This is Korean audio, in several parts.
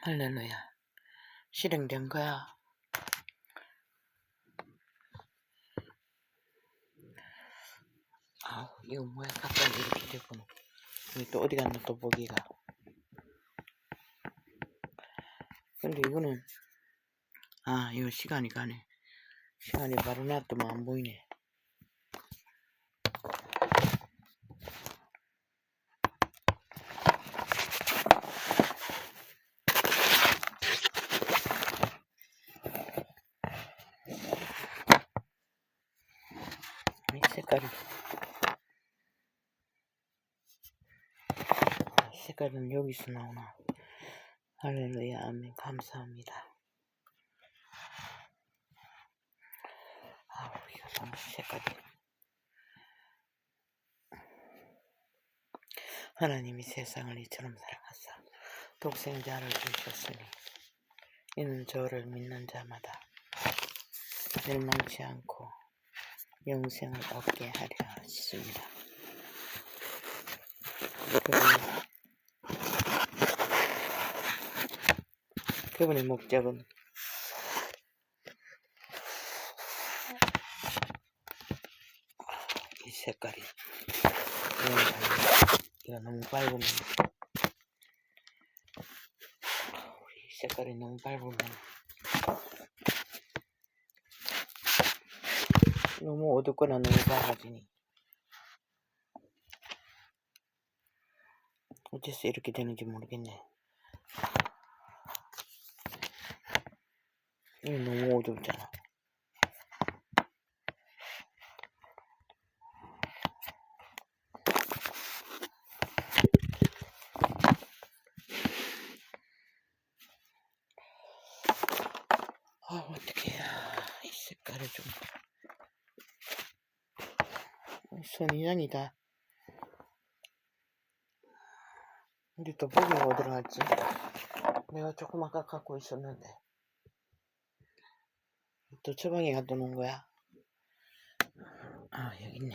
할렐루야. 실행된 거야. 아, 이거 뭐야? 갑자기 이렇게 되구나. 이게 또 어디 갔나 또 보기가. 근데 이거는 이거 시간이 가네. 시간이 바로 놔두면 안 보이네. 이 색깔은 여기서 나오나. 할렐루야. 아멘. 감사합니다. 이거 너무 색깔이. 하나님이 세상을 이처럼 사랑하사 독생자를 주셨으니 이는 저를 믿는 자마다 멸망치 않고 영생을 얻게 하려 하십니다. 그분의 목적은 이 색깔이 이거 너무 밝으면 이 색깔이 너무 밝으면 너무 어둡거나 너무 밝아지니 어째서 이렇게 되는지 모르겠네. 이거 너무 어둡잖아. 어떡해. 이 색깔을 좀 손이장이다. 근데 또 보기가 어디로 갔지? 내가 조금 아까 갖고 있었는데 또 처방에 갖다 놓은 거야. 여기 있네.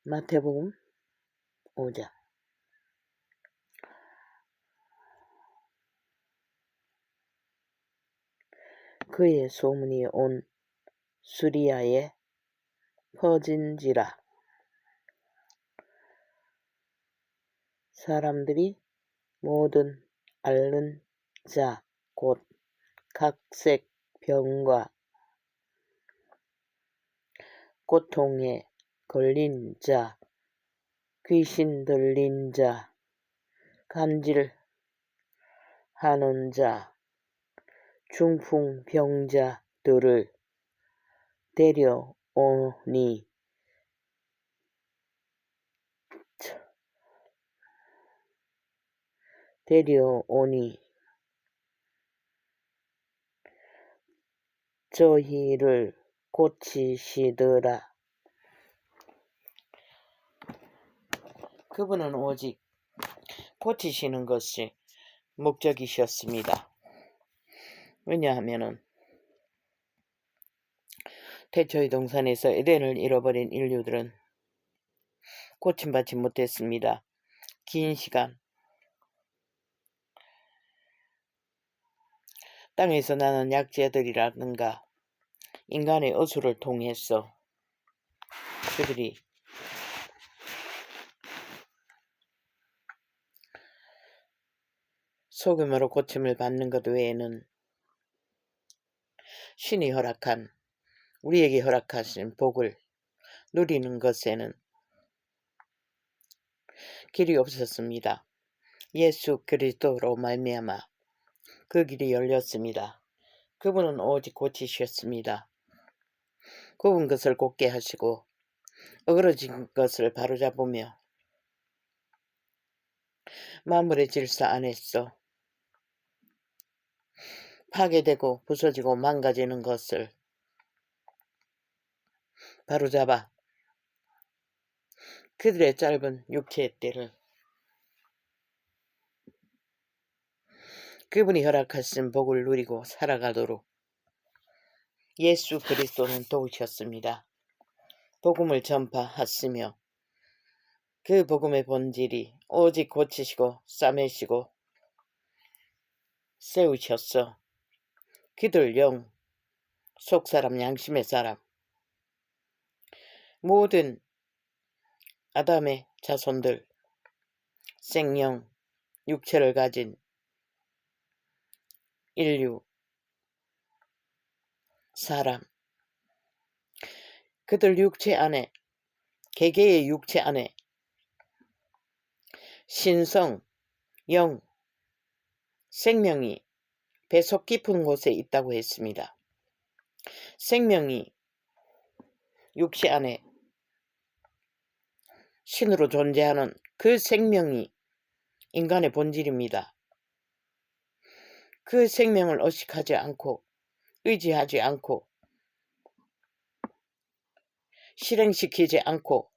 마태복음 5장. 그의 소문이 온 수리아에 퍼진지라. 사람들이 모든 앓는 자 곧 각색 병과 고통에 걸린 자, 귀신 들린 자, 간질하는 자, 중풍병자들을 데려오니 저희를 고치시더라. 그분은 오직 고치시는 것이 목적이셨습니다. 왜냐하면은 태초의 동산에서 에덴을 잃어버린 인류들은 고침받지 못했습니다. 긴 시간 땅에서 나는 약재들이라든가 인간의 어수를 통해서 그들이 소규모로 고침을 받는 것 외에는 신이 허락한 우리에게 허락하신 복을 누리는 것에는 길이 없었습니다. 예수 그리스도로 말미암아 그 길이 열렸습니다. 그분은 오직 고치셨습니다. 굽은 것을 곧게 하시고 어그러진 것을 바로잡으며 만물의 질서 안에서 파괴되고 부서지고 망가지는 것을 바로잡아 그들의 짧은 육체의 때를 그분이 허락하신 복을 누리고 살아가도록 예수 그리스도는 도우셨습니다. 복음을 전파하시며 그 복음의 본질이 오직 고치시고 싸매시고 세우셨어. 그들 영, 속사람, 양심의 사람, 모든 아담의 자손들, 생명, 육체를 가진 인류, 사람, 그들 육체 안에, 개개의 육체 안에 신성, 영, 생명이 배속 깊은 곳에 있다고 했습니다. 생명이 육체 안에 신으로 존재하는 그 생명이 인간의 본질입니다. 그 생명을 의식하지 않고 의지하지 않고 실행시키지 않고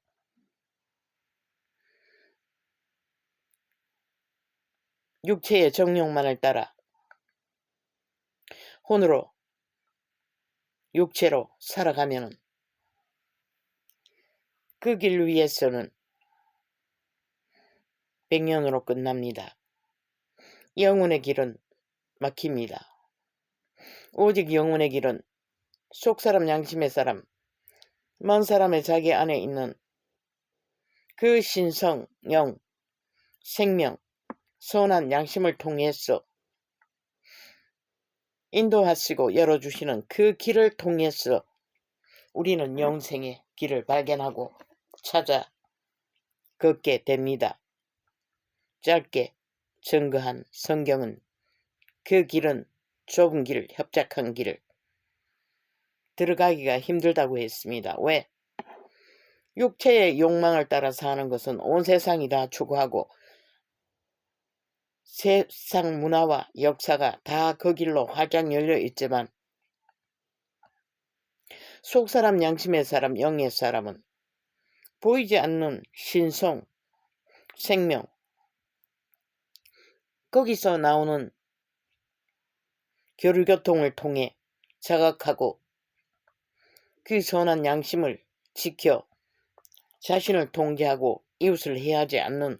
육체의 정욕만을 따라 혼으로 육체로 살아가면 그 길 위에서는 100년으로 끝납니다. 영혼의 길은 막힙니다. 오직 영혼의 길은 속사람 양심의 사람, 먼 사람의 자기 안에 있는 그 신성, 영, 생명, 선한 양심을 통해서 인도하시고 열어주시는 그 길을 통해서 우리는 영생의 길을 발견하고 찾아 걷게 됩니다. 짧게 증거한 성경은 그 길은 좁은 길, 협착한 길을 들어가기가 힘들다고 했습니다. 왜? 육체의 욕망을 따라 사는 것은 온 세상이 다 추구하고 세상 문화와 역사가 다 그 길로 활짝 열려 있지만 속사람, 양심의 사람, 영의 사람은 보이지 않는 신성, 생명, 거기서 나오는 교류교통을 통해 자각하고 그 선한 양심을 지켜 자신을 통제하고 이웃을 해하지 않는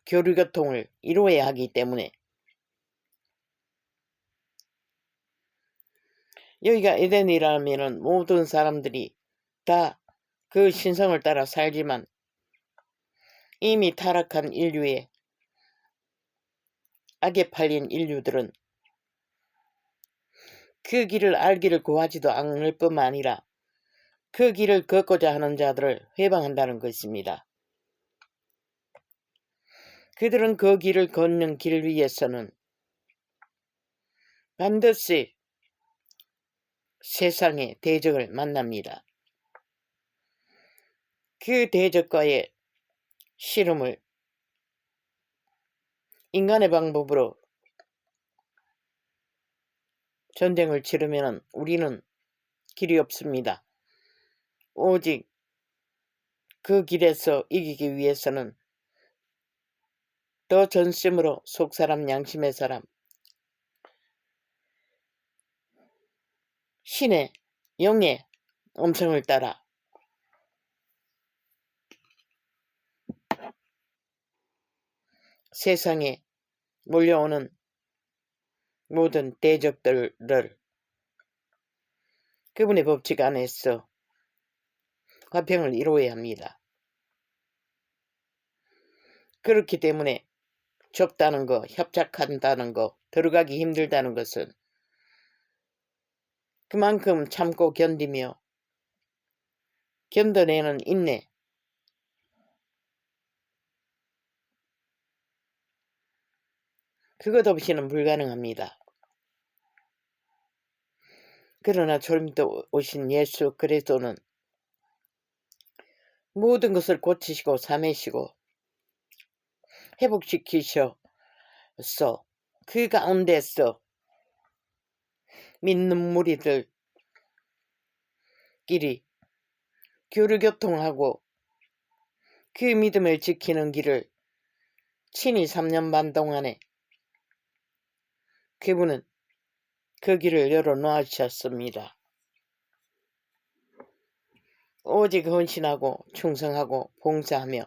교류교통을 이루어야 하기 때문에 여기가 에덴이라면 모든 사람들이 다 그 신성을 따라 살지만 이미 타락한 인류의 악에 팔린 인류들은 그 길을 알기를 구하지도 않을 뿐만 아니라 그 길을 걷고자 하는 자들을 회방한다는 것입니다. 그들은 그 길을 걷는 길 위에서는 반드시 세상의 대적을 만납니다. 그 대적과의 씨름을 인간의 방법으로 전쟁을 치르면 우리는 길이 없습니다. 오직 그 길에서 이기기 위해서는 더 전심으로 속사람 양심의 사람 신의 영의 음성을 따라 세상에 몰려오는 모든 대적들을 그분의 법칙 안에서 화평을 이루어야 합니다. 그렇기 때문에 좁다는 거, 협착한다는 거, 들어가기 힘들다는 것은 그만큼 참고 견디며 견뎌내는 인내, 그것 없이는 불가능합니다. 그러나 주님도 오신 예수 그리스도는 모든 것을 고치시고 사매시고 회복시키셔서 그 가운데서 믿는 무리들끼리 교류교통하고 그 믿음을 지키는 길을 친히 3년 반 동안에 그분은 그 길을 열어놓으셨습니다. 오직 헌신하고 충성하고 봉사하며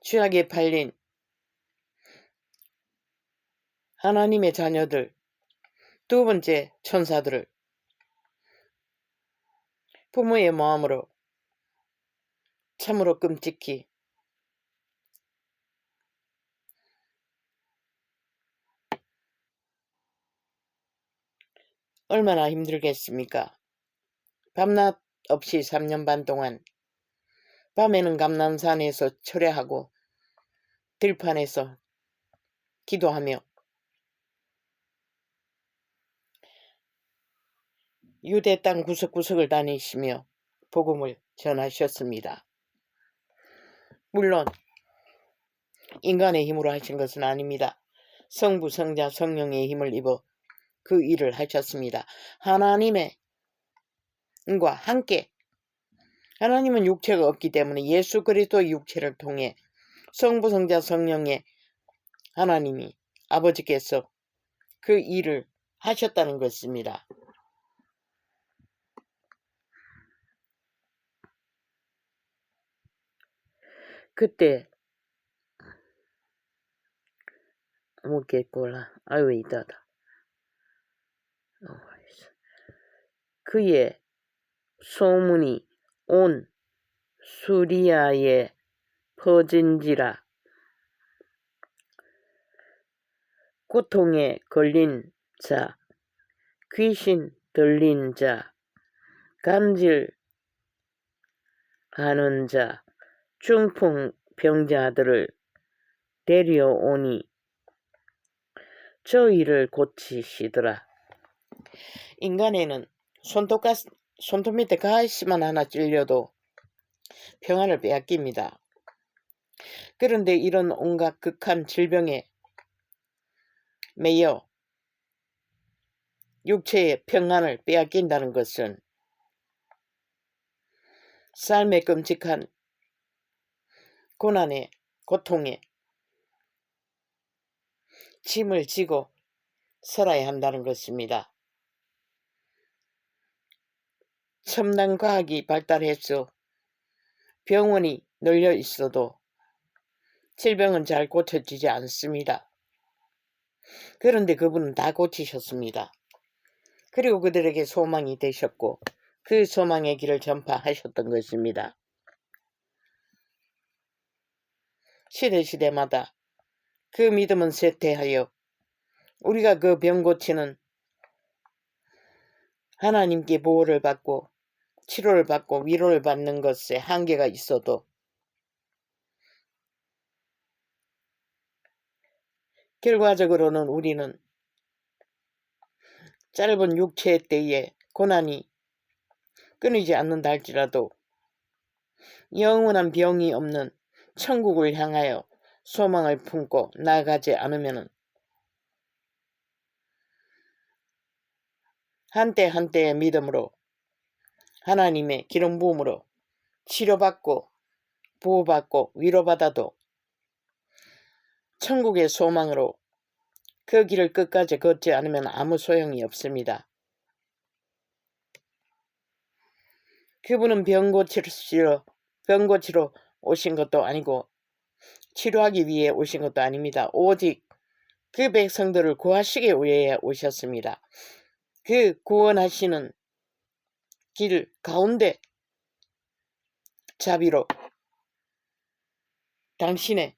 죄악에 팔린 하나님의 자녀들, 두 번째 천사들을 부모의 마음으로 참으로 끔찍히 얼마나 힘들겠습니까? 밤낮 없이 3년 반 동안 밤에는 감람산에서 철야하고 들판에서 기도하며 유대 땅 구석구석을 다니시며 복음을 전하셨습니다. 물론 인간의 힘으로 하신 것은 아닙니다. 성부, 성자, 성령의 힘을 입어 그 일을 하셨습니다. 하나님의 과 함께 하나님은 육체가 없기 때문에 예수 그리스도의 육체를 통해 성부, 성자, 성령의 하나님이 아버지께서 그 일을 하셨다는 것입니다. 그때 묻겠구나. 아유 이따다. 그의 소문이 온 수리아에 퍼진지라. 고통에 걸린 자, 귀신 들린 자, 감질하는 자, 중풍 병자들을 데려오니 저희를 고치시더라. 인간에는 손톱 밑에 가시만 하나 찔려도 평안을 빼앗깁니다. 그런데 이런 온갖 극한 질병에 매여 육체의 평안을 빼앗긴다는 것은 삶의 끔찍한 고난에 고통에 짐을 지고 살아야 한다는 것입니다. 첨단 과학이 발달해서 병원이 널려 있어도 질병은 잘 고쳐지지 않습니다. 그런데 그분은 다 고치셨습니다. 그리고 그들에게 소망이 되셨고 그 소망의 길을 전파하셨던 것입니다. 시대마다 그 믿음은 쇠퇴하여 우리가 그 병 고치는 하나님께 보호를 받고 치료를 받고 위로를 받는 것에 한계가 있어도 결과적으로는 우리는 짧은 육체의 때에 고난이 끊이지 않는다 할지라도 영원한 병이 없는 천국을 향하여 소망을 품고 나아가지 않으면 한때의 믿음으로 하나님의 기름 부음으로 치료받고 보호받고 위로받아도 천국의 소망으로 그 길을 끝까지 걷지 않으면 아무 소용이 없습니다. 그분은 병 고치러 오신 것도 아니고 치료하기 위해 오신 것도 아닙니다. 오직 그 백성들을 구하시기 위해 오셨습니다. 그 구원하시는 길 가운데 자비로 당신의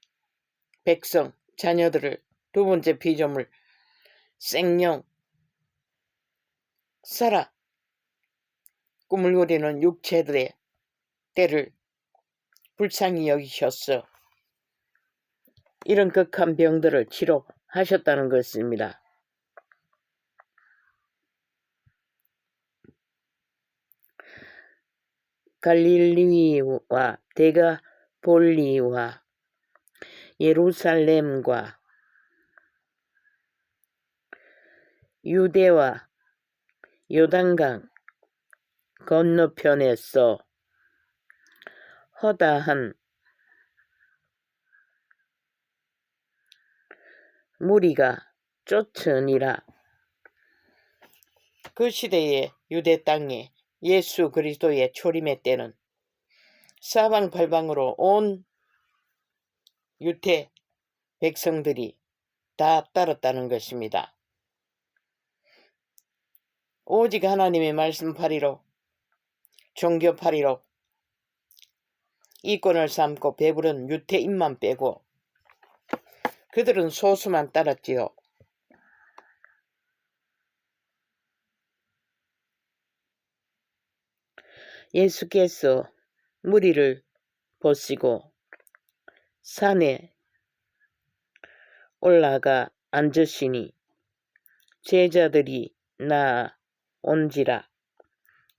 백성, 자녀들을 두 번째 피조물 생명 살아 꿈을 꾸리는 육체들의 때를 불쌍히 여기셨어 이런 극한 병들을 치료하셨다는 것입니다. 갈릴리와 데가볼리와 예루살렘과 유대와 요단강 건너편에서 허다한 무리가 쫓으니라. 그 시대의 유대 땅에 예수 그리스도의 초림의 때는 사방팔방으로 온 유대 백성들이 다 따랐다는 것입니다. 오직 하나님의 말씀파리로 종교파리로 이권을 삼고 배부른 유태인만 빼고 그들은 소수만 따랐지요. 예수께서 무리를 보시고 산에 올라가 앉으시니 제자들이 나온지라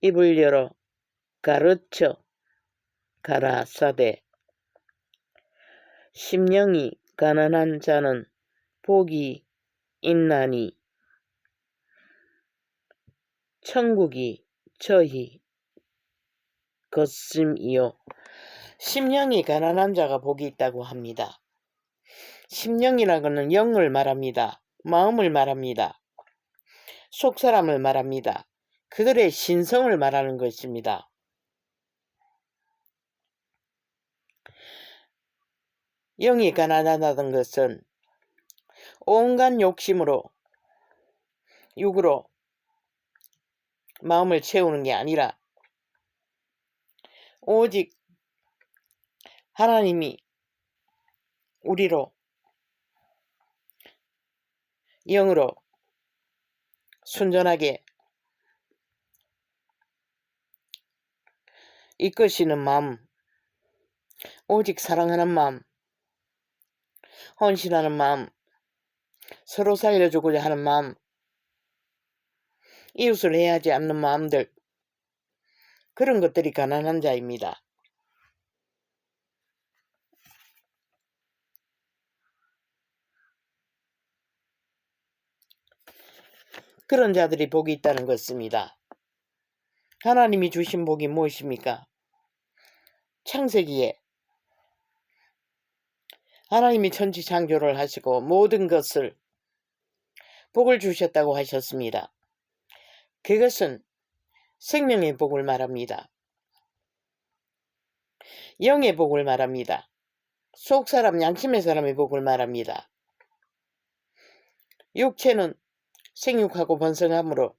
입을 열어 가르쳐 가라사대 심령이 가난한 자는 복이 있나니 천국이 저희 것임이요. 심령이 가난한 자가 복이 있다고 합니다. 심령이라고는 영을 말합니다. 마음을 말합니다. 속사람을 말합니다. 그들의 신성을 말하는 것입니다. 영이 가난하다는 것은 온갖 욕심으로 육으로 마음을 채우는 게 아니라 오직 하나님이 우리로 영으로 순전하게 이끄시는 마음, 오직 사랑하는 마음, 헌신하는 마음, 서로 살려주고자 하는 마음, 이웃을 해하지 않는 마음들, 그런 것들이 가난한 자입니다. 그런 자들이 복이 있다는 것입니다. 하나님이 주신 복이 무엇입니까? 창세기에 하나님이 천지창조를 하시고 모든 것을 복을 주셨다고 하셨습니다. 그것은 생명의 복을 말합니다. 영의 복을 말합니다. 속사람 양심의 사람의 복을 말합니다. 육체는 생육하고 번성함으로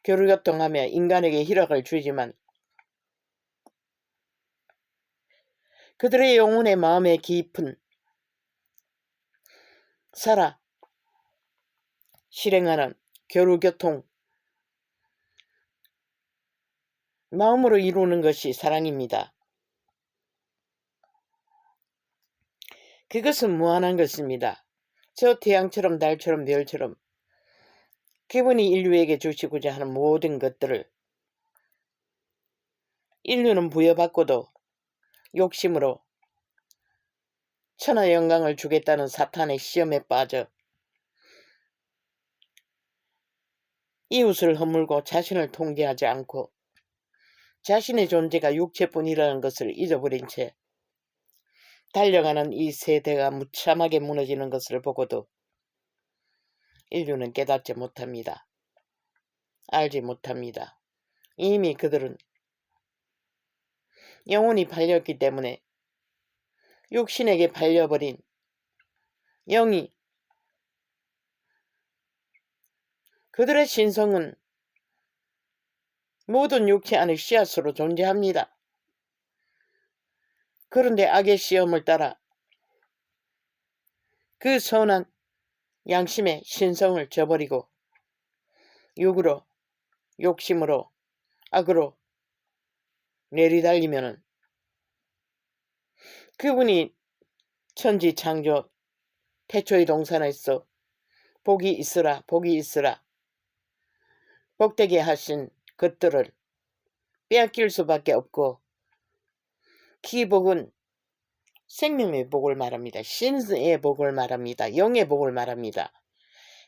교류교통하며 인간에게 희락을 주지만 그들의 영혼의 마음의 깊은 살아 실행하는 교류교통 마음으로 이루는 것이 사랑입니다. 그것은 무한한 것입니다. 저 태양처럼 달처럼 별처럼 그분이 인류에게 주시고자 하는 모든 것들을 인류는 부여받고도 욕심으로 천하 영광을 주겠다는 사탄의 시험에 빠져 이웃을 허물고 자신을 통제하지 않고 자신의 존재가 육체뿐이라는 것을 잊어버린 채 달려가는 이 세대가 무참하게 무너지는 것을 보고도 인류는 깨닫지 못합니다. 알지 못합니다. 이미 그들은 영혼이 팔렸기 때문에 육신에게 팔려버린 영이 그들의 신성은 모든 육체 안의 씨앗으로 존재합니다. 그런데 악의 시험을 따라 그 선한 양심의 신성을 저버리고 육으로 욕심으로 악으로 내리달리면은 그분이 천지창조 태초의 동산에서 복이 있으라 복이 있으라 복되게 하신 것들을 빼앗길 수밖에 없고 기복은 생명의 복을 말합니다. 신의 복을 말합니다. 영의 복을 말합니다.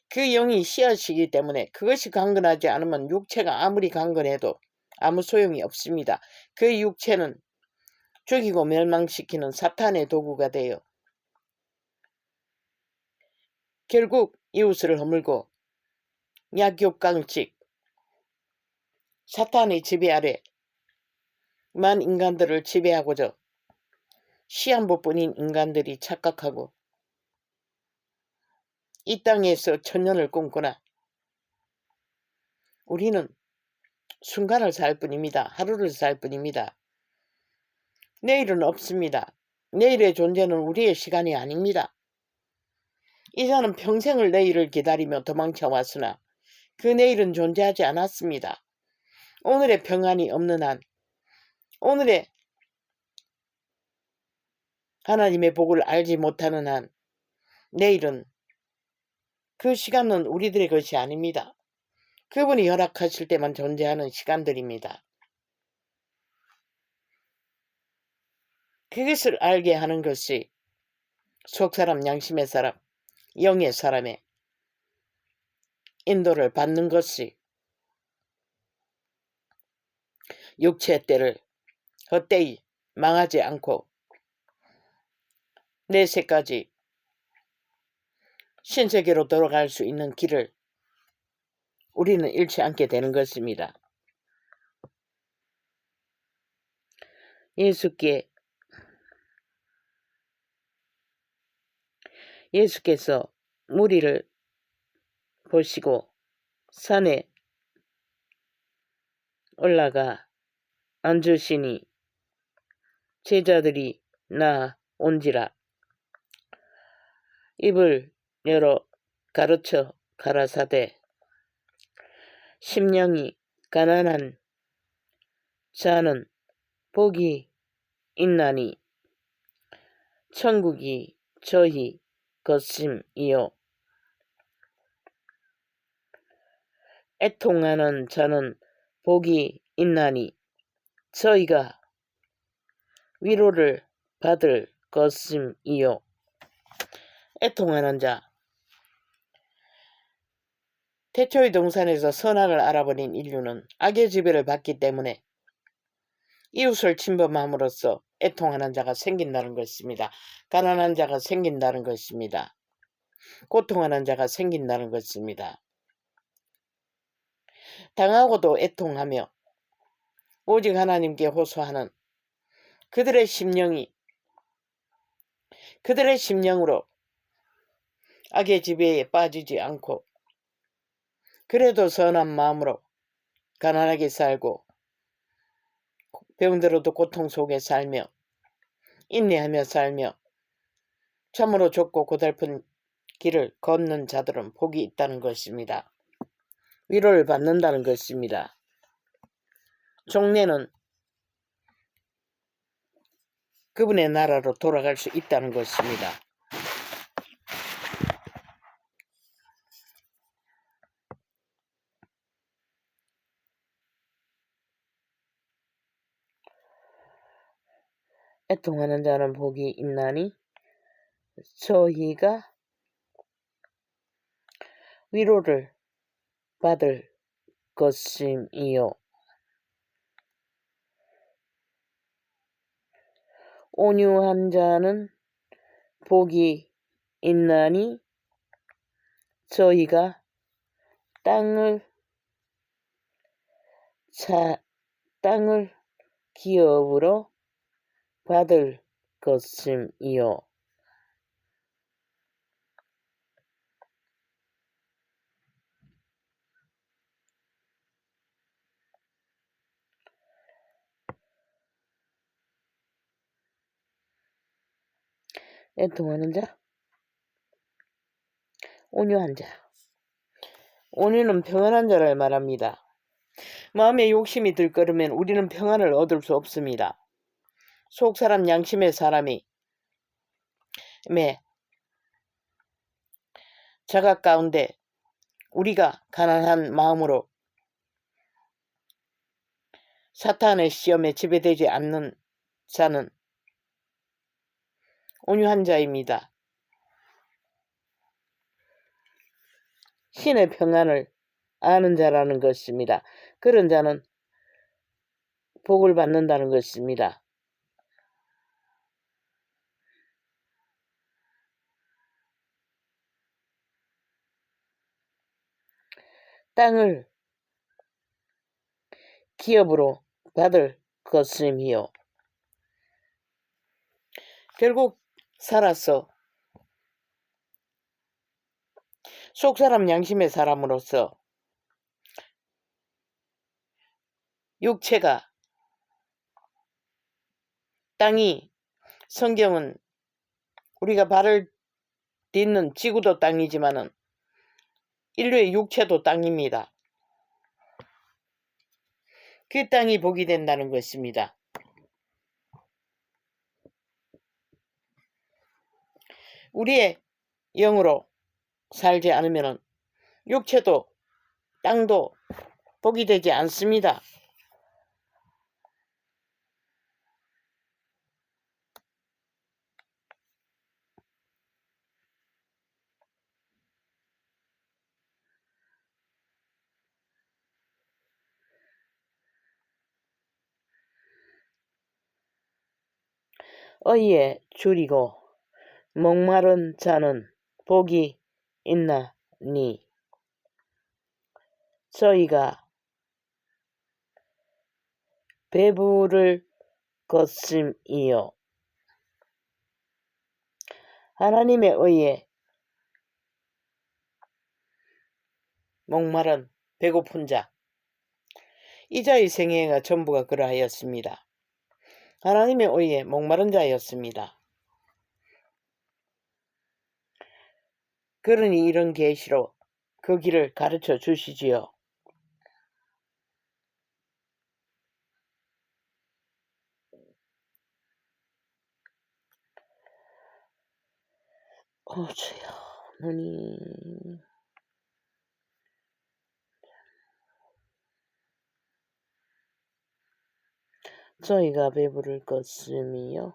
그 영이 씨앗이기 때문에 그것이 강건하지 않으면 육체가 아무리 강건해도 아무 소용이 없습니다. 그 육체는 죽이고 멸망시키는 사탄의 도구가 되어 결국 이웃을 허물고 약육강식 사탄의 지배 아래만 인간들을 지배하고자 시한부뿐인 인간들이 착각하고 이 땅에서 천년을 꿈꾸나 우리는 순간을 살 뿐입니다. 하루를 살 뿐입니다. 내일은 없습니다. 내일의 존재는 우리의 시간이 아닙니다. 이자는 평생을 내일을 기다리며 도망쳐 왔으나 그 내일은 존재하지 않았습니다. 오늘의 평안이 없는 한, 오늘의 하나님의 복을 알지 못하는 한, 내일은 그 시간은 우리들의 것이 아닙니다. 그분이 허락하실 때만 존재하는 시간들입니다. 그것을 알게 하는 것이 속사람, 양심의 사람, 영의 사람의 인도를 받는 것이 육체의 때를 헛되이 망하지 않고 내세까지 신세계로 돌아갈 수 있는 길을 우리는 잃지 않게 되는 것입니다. 예수께서 무리를 보시고 산에 올라가 앉으시니 제자들이 나온지라 입을 열어 가르쳐 가라사대 심령이 가난한 자는 복이 있나니 천국이 저희 것임이요 애통하는 자는 복이 있나니 저희가 위로를 받을 것임이요. 애통하는 자. 태초의 동산에서 선악을 알아버린 인류는 악의 지배를 받기 때문에 이웃을 침범함으로써 애통하는 자가 생긴다는 것입니다. 가난한 자가 생긴다는 것입니다. 고통하는 자가 생긴다는 것입니다. 당하고도 애통하며 오직 하나님께 호소하는 그들의 심령으로 악의 지배에 빠지지 않고 그래도 선한 마음으로 가난하게 살고 병들어도 고통 속에 살며 인내하며 살며 참으로 좁고 고달픈 길을 걷는 자들은 복이 있다는 것입니다. 위로를 받는다는 것입니다. 종래는 그분의 나라로 돌아갈 수 있다는 것입니다. 애통하는 자는 복이 있나니 저희가 위로를 받을 것임이요. 온유한 자는 복이 있나니 저희가 땅을 기업으로 받을 것임이요. 애통하는 자, 온유한 자. 온유는 평안한 자를 말합니다. 마음에 욕심이 들끓으면 우리는 평안을 얻을 수 없습니다. 속사람 양심의 사람이 자각 가운데 우리가 가난한 마음으로 사탄의 시험에 지배되지 않는 자는 온유한 자입니다. 신의 평안을 아는 자라는 것입니다. 그런 자는 복을 받는다는 것입니다. 땅을 기업으로 받을 것임이요. 결국 살아서 속사람 양심의 사람으로서 육체가 땅이 성경은 우리가 발을 딛는 지구도 땅이지만은 인류의 육체도 땅입니다. 그 땅이 복이 된다는 것입니다. 우리의 영으로 살지 않으면 육체도 땅도 복이 되지 않습니다. 어이에 줄이고 목마른 자는 복이 있나니 저희가 배부를 것임이요. 하나님의 의에 목마른 배고픈 자, 이자의 생애가 전부가 그러하였습니다. 하나님의 의에 목마른 자였습니다. 그러니 이런 계시로 그 길을 가르쳐 주시지요. 주여, 눈이 저희가 배부를 것임이요.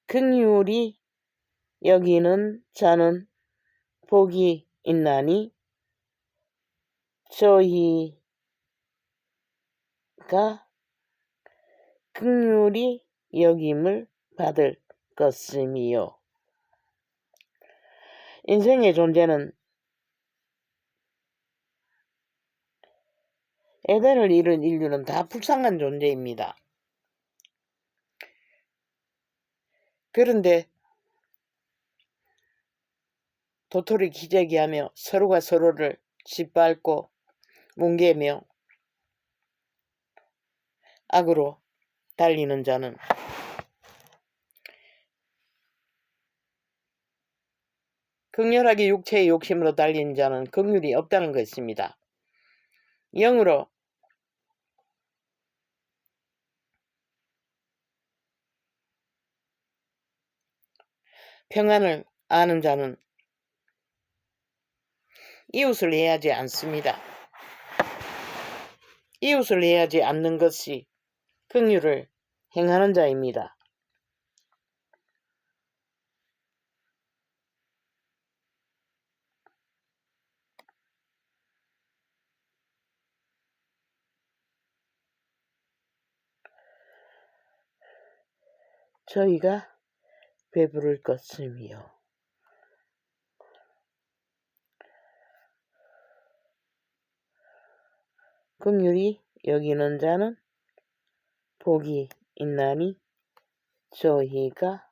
긍휼히 여기는 자는 복이 있나니 저희가 긍휼히 여김을 받을 것임이요. 인생의 존재는 에덴을 잃은 인류는 다 불쌍한 존재입니다. 그런데 도토리 기저귀하며 서로가 서로를 짓밟고 뭉개며 악으로 달리는 자는 극렬하게 육체의 욕심으로 달리는 자는 긍휼이 없다는 것입니다. 영으로 평안을 아는 자는 이웃을 해하지 않습니다. 이웃을 해하지 않는 것이 긍휼을 행하는 자입니다. 저희가 배부를 것임이요. 긍휼히 여기는 자는 복이 있나니 저희가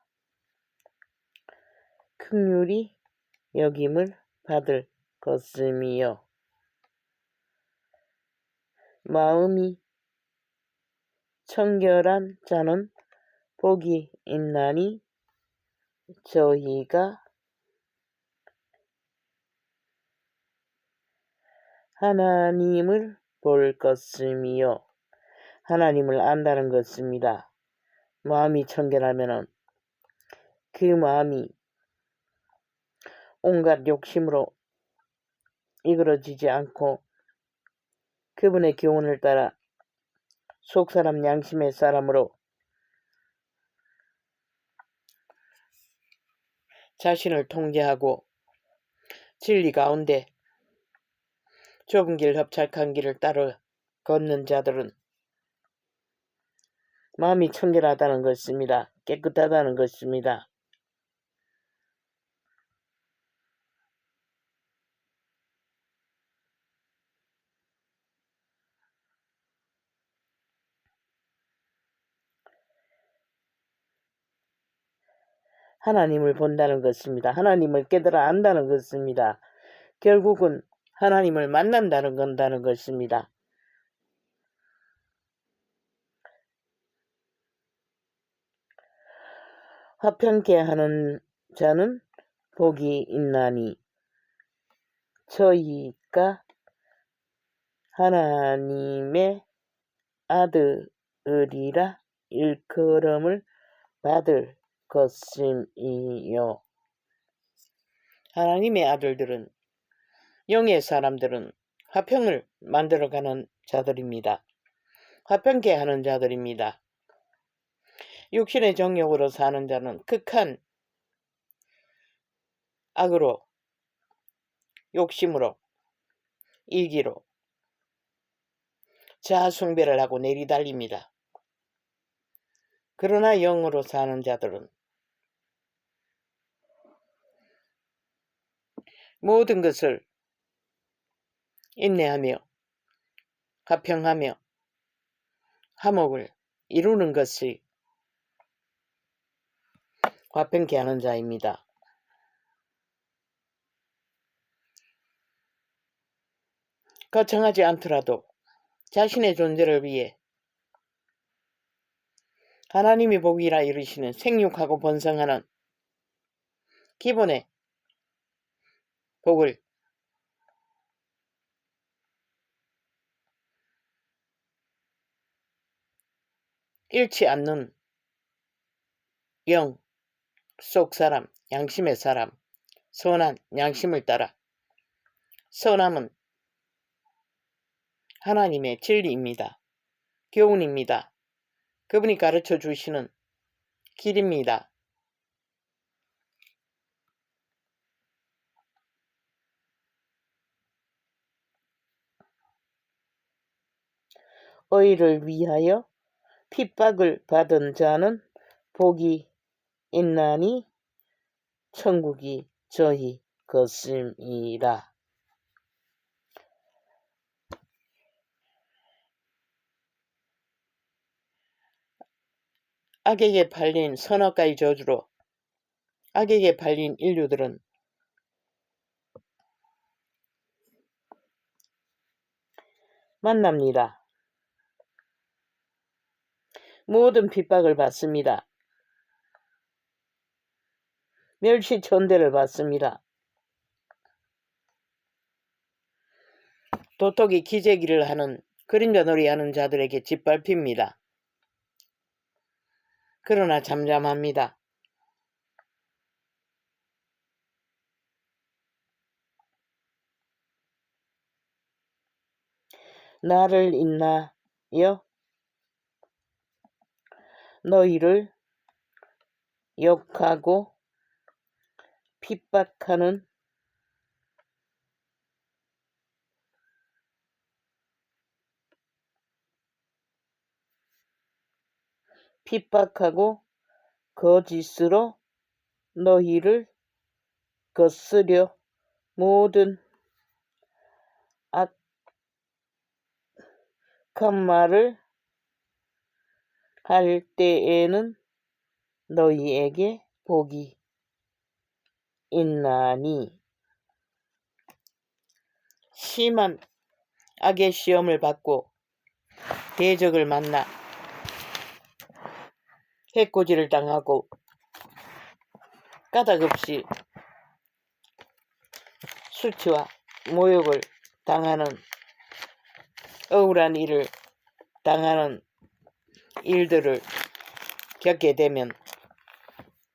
긍휼히 여김을 받을 것임이요. 마음이 청결한 자는 복이 있나니 저희가 하나님을 볼 것임이요. 하나님을 안다는 것입니다. 마음이 청결하면은 그 마음이 온갖 욕심으로 이끌어지지 않고 그분의 교훈을 따라 속사람 양심의 사람으로 자신을 통제하고 진리 가운데 좁은 길 협착한 길을 따라 걷는 자들은 마음이 청결하다는 것입니다. 깨끗하다는 것입니다. 하나님을 본다는 것입니다. 하나님을 깨달아 안다는 것입니다. 결국은 하나님을 만난다는 건다는 것입니다. 화평케 하는 자는 복이 있나니 저희가 하나님의 아들이라 일컬음을 받을 것임이요. 하나님의 아들들은, 영의 사람들은 화평을 만들어가는 자들입니다. 화평케 하는 자들입니다. 육신의 정욕으로 사는 자는 극한 악으로, 욕심으로, 이기로 자아숭배를 하고 내리달립니다. 그러나 영으로 사는 자들은 모든 것을 인내하며 화평하며 화목을 이루는 것이 화평케 하는 자입니다. 거창하지 않더라도 자신의 존재를 위해 하나님이 복이라 이르시는 생육하고 번성하는 기본의 복을 잃지 않는 영, 속사람, 양심의 사람, 선한 양심을 따라 선함은 하나님의 진리입니다. 교훈입니다. 그분이 가르쳐 주시는 길입니다. 의를 위하여 핍박을 받은 자는 복이 있나니 천국이 저희 것임이라. 악에게 팔린 선악과의 저주로 악에게 팔린 인류들은 만납니다. 모든 핍박을 받습니다. 멸시천대를 받습니다. 도토기 기재기를 하는 그림자 놀이하는 자들에게 짓밟힙니다. 그러나 잠잠합니다. 나를 인하여 너희를 욕하고 핍박하는 핍박하고 거짓으로 너희를 거스려 모든 악한 말을 할 때에는 너희에게 복이 있나니. 심한 악의 시험을 받고 대적을 만나 해코지를 당하고 까닭없이 수치와 모욕을 당하는 억울한 일을 당하는 일들을 겪게 되면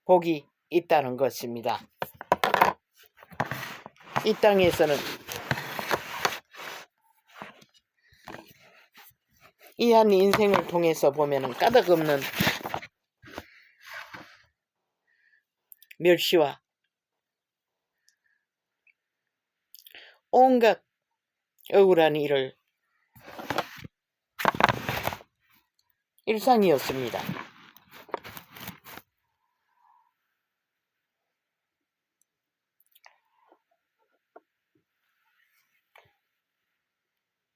복이 있다는 것입니다. 이 땅에서는 이 한 인생을 통해서 보면 까닭없는 멸시와 온갖 억울한 일을 일상이었습니다.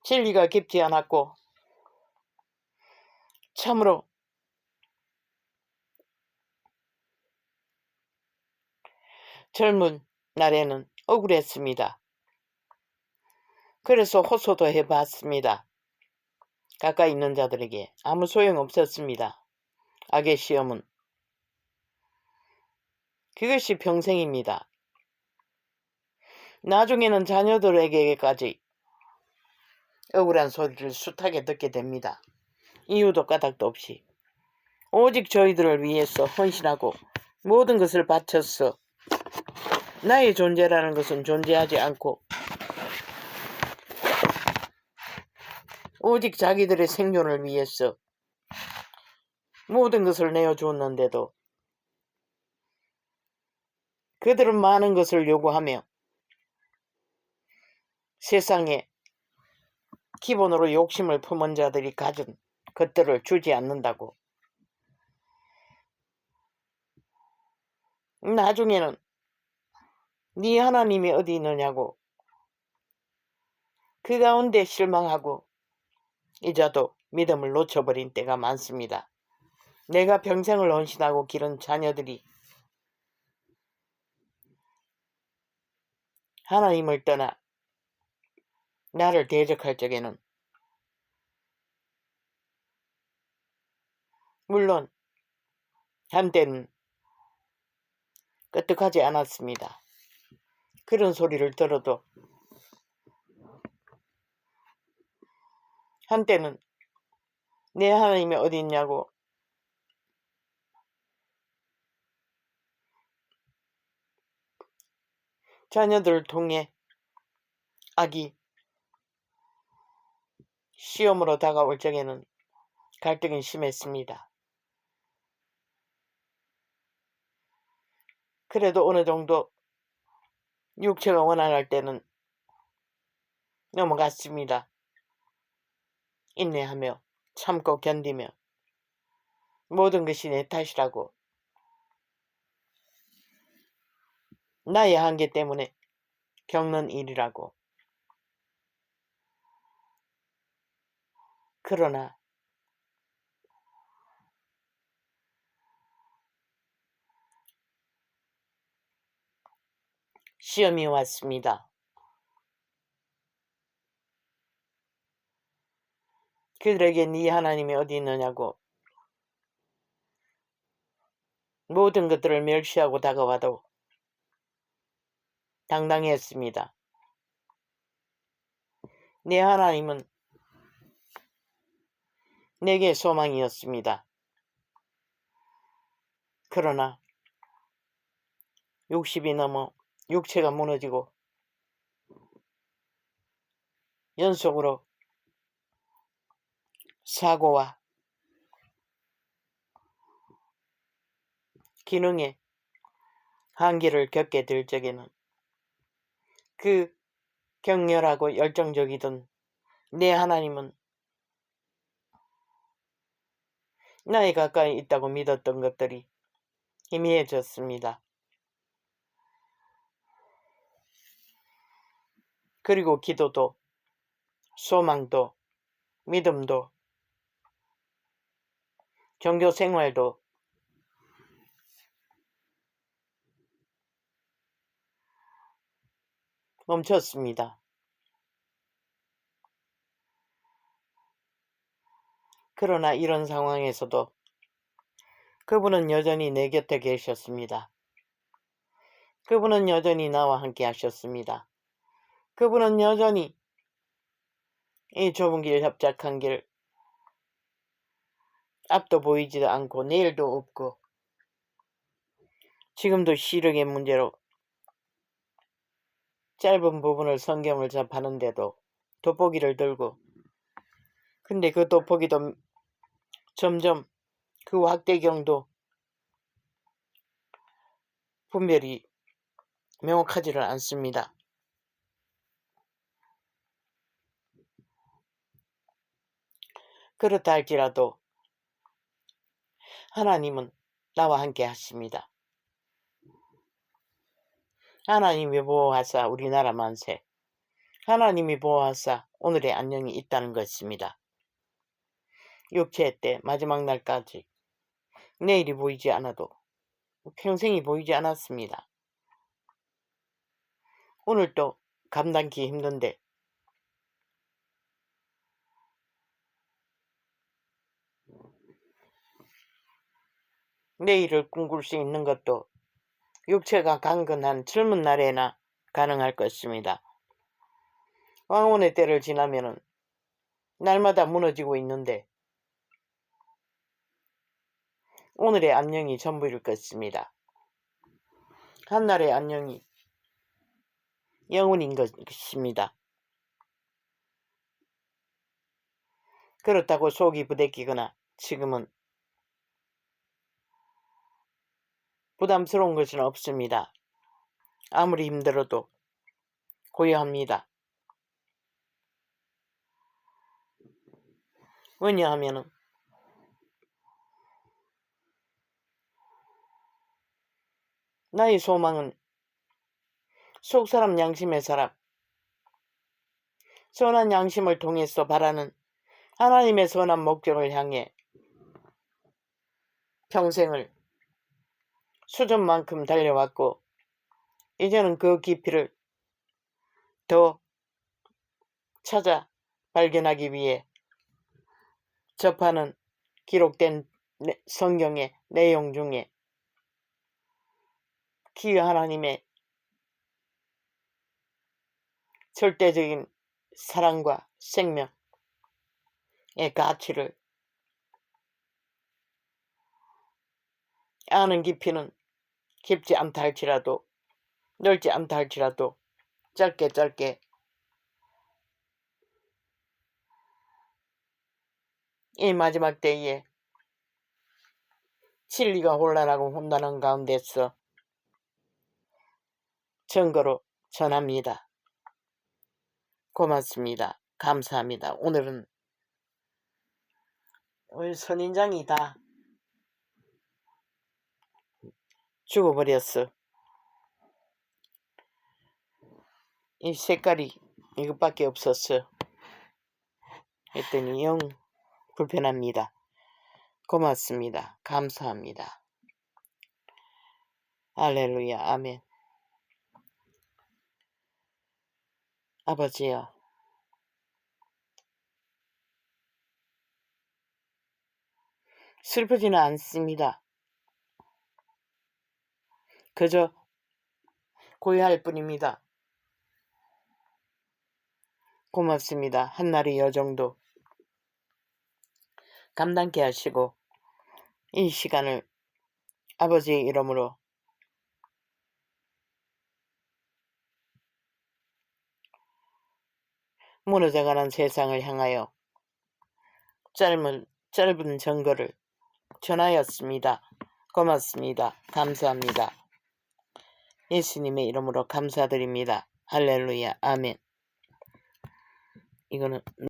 진리가 깊지 않았고 참으로 젊은 날에는 억울했습니다. 그래서 호소도 해봤습니다. 가까이 있는 자들에게 아무 소용없었습니다. 악의 시험은 그것이 평생입니다. 나중에는 자녀들에게까지 억울한 소리를 숱하게 듣게 됩니다. 이유도 까닭도 없이 오직 저희들을 위해서 헌신하고 모든 것을 바쳤어. 나의 존재라는 것은 존재하지 않고 오직 자기들의 생존을 위해서 모든 것을 내어주었는데도 그들은 많은 것을 요구하며 세상에 기본으로 욕심을 품은 자들이 가진 것들을 주지 않는다고. 나중에는 네 하나님이 어디 있느냐고 그 가운데 실망하고 이자도 믿음을 놓쳐버린 때가 많습니다. 내가 평생을 헌신하고 기른 자녀들이 하나님을 떠나 나를 대적할 적에는 물론 한때는 끄떡하지 않았습니다. 그런 소리를 들어도 한때는 내 하나님이 어디 있냐고 자녀들을 통해 악이 시험으로 다가올 적에는 갈등이 심했습니다. 그래도 어느 정도 육체가 원활할 때는 넘어갔습니다. 인내하며 참고 견디며 모든 것이 내 탓이라고 나의 한계 때문에 겪는 일이라고. 그러나 시험이 왔습니다. 그들에게 네 하나님이 어디 있느냐고 모든 것들을 멸시하고 다가와도 당당히 했습니다. 내 하나님은 내게 소망이었습니다. 그러나 60이 넘어 육체가 무너지고 연속으로 사고와 기능의 한계를 겪게 될 적에는 그 격렬하고 열정적이던 내 하나님은 나에 가까이 있다고 믿었던 것들이 희미해졌습니다. 그리고 기도도 소망도 믿음도 종교 생활도 멈췄습니다. 그러나 이런 상황에서도 그분은 여전히 내 곁에 계셨습니다. 그분은 여전히 나와 함께 하셨습니다. 그분은 여전히 이 좁은 길, 협착한 길, 앞도 보이지도 않고 내일도 없고 지금도 시력의 문제로 짧은 부분을 성경을 접하는데도 돋보기를 들고 근데 그 돋보기도 점점 그 확대경도 분별이 명확하지를 않습니다. 그렇다 할지라도 하나님은 나와 함께 하십니다. 하나님이 보호하사 우리나라 만세, 하나님이 보호하사 오늘의 안녕이 있다는 것입니다. 육체의 때 마지막 날까지 내일이 보이지 않아도 평생이 보이지 않았습니다. 오늘도 감당기 힘든데 내일을 꿈꿀 수 있는 것도 육체가 강건한 젊은 날에나 가능할 것입니다. 왕혼의 때를 지나면은 날마다 무너지고 있는데 오늘의 안녕이 전부일 것입니다. 한날의 안녕이 영원인 것입니다. 그렇다고 속이 부대끼거나 지금은 부담스러운 것은 없습니다. 아무리 힘들어도 고요합니다. 왜냐하면 나의 소망은 속사람 양심의 사람, 선한 양심을 통해서 바라는 하나님의 선한 목적을 향해 평생을 수전만큼 달려왔고 이제는 그 깊이를 더 찾아 발견하기 위해 접하는 기록된 성경의 내용 중에 기회 하나님의 절대적인 사랑과 생명의 가치를 아는 깊이는 깊지 않다 할지라도 넓지 않다 할지라도 짧게 이 마지막 때에 진리가 혼란하고 혼돈한 가운데서 증거로 전합니다. 고맙습니다. 감사합니다. 오늘은 우리 선인장이 다 죽어버렸어. 이 색깔이 이것밖에 없었어. 했더니 영 불편합니다. 고맙습니다. 감사합니다. 할렐루야. 아멘. 아버지요, 슬프지는 않습니다. 그저 고요할 뿐입니다. 고맙습니다. 한날의 여정도 감당케 하시고 이 시간을 아버지의 이름으로 무너져가는 세상을 향하여 짧은 증거를 전하였습니다. 고맙습니다. 감사합니다. 예수님의 이름으로 감사드립니다. 할렐루야. 아멘. 이거는